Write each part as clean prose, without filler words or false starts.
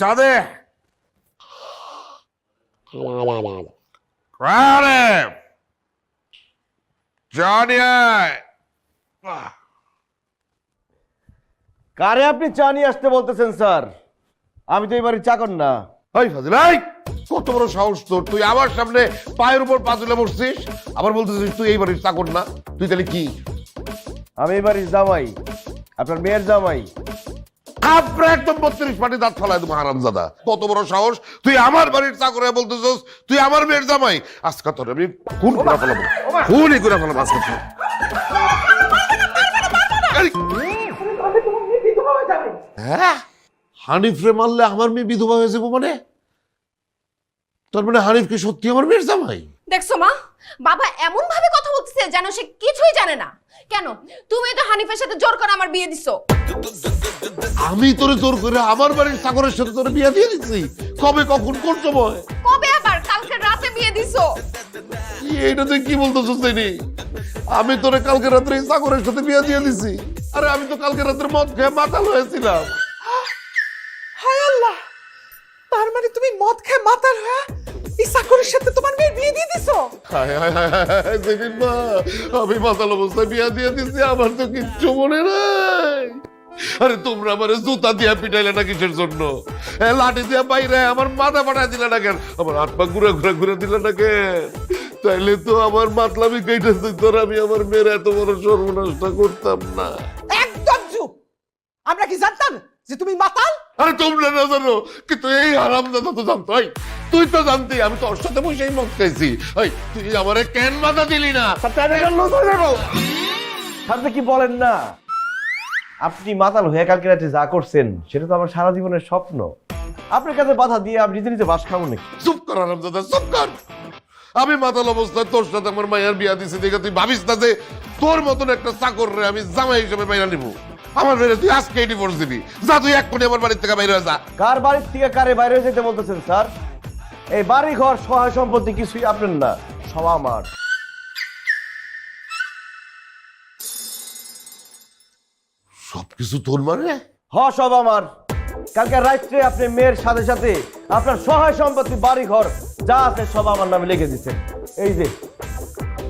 চাঁদে কারে আপনি চা নিয়ে আসতে বলতেছেন স্যার? আমি তো এবারে চাকর না। কত বড় সাহস তোর, তুই আমার সামনে পায়ের উপর পা তুলে বসছিস, আবার বলতেছিস তুই এই বাড়ির চাকর না। তুই তাহলে কি? আমি এই বাড়ির জামাই, আপনার মেয়ের জামাই। আপনার একদম 32 পাটি দাঁত ফেলায় তুমি হারামজাদা। কত বড় সাহস, তুই আমার বাড়ির চাকর হয়ে বলতেছিস তুই আমার মেয়ের জামাই। আজকে তোর আমি খুন করে ফেলাবো, খুনই করে ফেলাবো আজকে তোর। হ্যাঁ, হানিফরে মারলে আমার মেয়ে বিধবা হয়ে যাবো মানে? তার মানে হানিফ কি সত্যি আমার মেয়ের জামাই? দেখছো মা, বাবা এমন ভাবে কথা বলতেছে যেন সে কিছুই জানে না। কেন তুমি তো হানিফের সাথে জোর করে আমার বিয়ে দিছো? আমি তোরে জোর করে আমার বাড়ির চাকরের সাথে তোরে বিয়ে দিয়ে দিচ্ছি? কবে, কখন, কোন সময়? কবে আবার? কালকে রাতে বিয়ে দিছো। এইটা তুই কি বলতেছিস? আমি তোরে কালকে রাত্রে চাকরের সাথে বিয়ে দিয়ে দিছি? আরে আমি তো কালকে রাত্রে মদ খেয়ে মাতাল হয়েছিলাম। হায় আল্লাহ, তার মানে তুমি মদ খেয়ে মাতাল হয়ে এই চাকরের সাথে তোমার মেয়ের বিয়ে দিয়ে দিছো? হায় হায় হায় হায়, সেদিন মা আমি মাতাল অবস্থায় বিয়ে দিয়ে দিছি, আমার তো কিচ্ছু মনে নাই। আরে তোমরা আমার জুতা দিয়া পিটাইলে না কিসের জন্য? লাঠি দিয়া বাইরে আমার মাথা ফাটাই দিলে না কেন? আমার হাত পা ঘুরে ঘুরে ঘুরে দিলে না কেন? তাইলে তো আমার মাতলামি কেটেছে, তোর আমি আমার মেয়ের এত বড় সর্বনাশটা করতাম না। একদম চুপ। আমরা কি জানতাম যে তুমি মাতাল? আরে তোমরা না জানো, কিন্তু এই হারামজাদা তো জানতো। তুই তো জানতি আমি তোর সাথে বসেই মদ খাইছি। তুই আমারে কেন বাধা দিলি না? আপনি কি বলেন না? আপনি মাতাল হয়ে কালকে রাতে যা করছেন সেটা তো আমার সারা জীবনের স্বপ্ন। আপনার কাছে বাধা দিয়ে আপনি নিজে নিজে বাস খাবো নাকি? চুপ কর হারামজাদা, চুপ কর। আমি মাতাল অবস্থায় তোর সাথে আমার মায়ের বিয়া দিছি দেখে তুই ভাবিস না যে তোর মতন একটা চাকর রে আমি জামাই হিসেবে বাইরা নিব? আমার মেয়ে তুই আজকে ডিভোর্স দিবি। যা তুই এক্ষুনি আমার বাড়ির থেকে বাইরে যা। কার বাড়ির থেকে কারে বাইরে যেতে বলতেছেন স্যার? এই বাড়ি ঘর সহায় সম্পত্তি কিছুই আপনার না, সব আমার। সবকিছু তোর মানে? সব আমার। কালকে রাত্রে আপনি মেয়ের সাথে সাথে আপনার সহায় সম্পত্তি বাড়ি ঘর যা আছে সব আমার নামে লিখে দিচ্ছেন। এই যে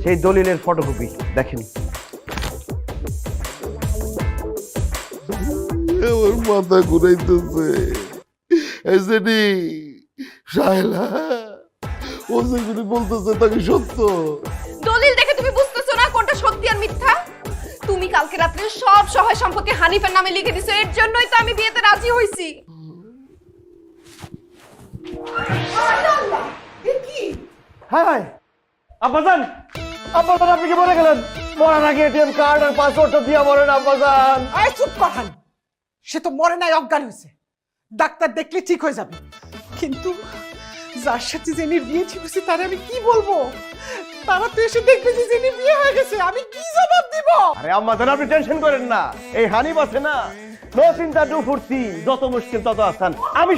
সেই দলিলের ফটোকপি দেখেন। ওর মাথা ঘুরাইতেছে। এই যে শায়লা, ও যেগুলি বলতেছে তা কি সত্য? দলিল দেখে তুমি বুঝতেছো না কোনটা সত্যি আর মিথ্যা? তুমি কালকে রাতে সব সহায় সম্পত্তি হানিফের নামে লিখে দিছো, এর জন্যই তো আমি বিয়েতে রাজি হইছি। হ্যাঁ আব্বাজান, আব্বাজান আপনি কি মরে গেলেন? মরার আগে এটিএম কার্ড আর পাসপোর্টটা দিয়ে মরেন আব্বাজান। আয় চুপ কর। সে তো মরে নাই, অজ্ঞান হয়েছে। ডাক্তার দেখলে ঠিক হয়ে যাবে। কিন্তু যার সাথে জেনির বিয়ে ঠিক হয়েছে তারে আমি কি বলবো? তারা তো এসে দেখবে যে জেনির বিয়ে হয়ে গেছে, আমি কি জবাব দিব? আরে আম্মাজান আপনি টেনশন করেন না, এই হানিফ আছে না, নো চিন্তা ডু ফুর্তি, যত মুশকিল তত আসান। আমি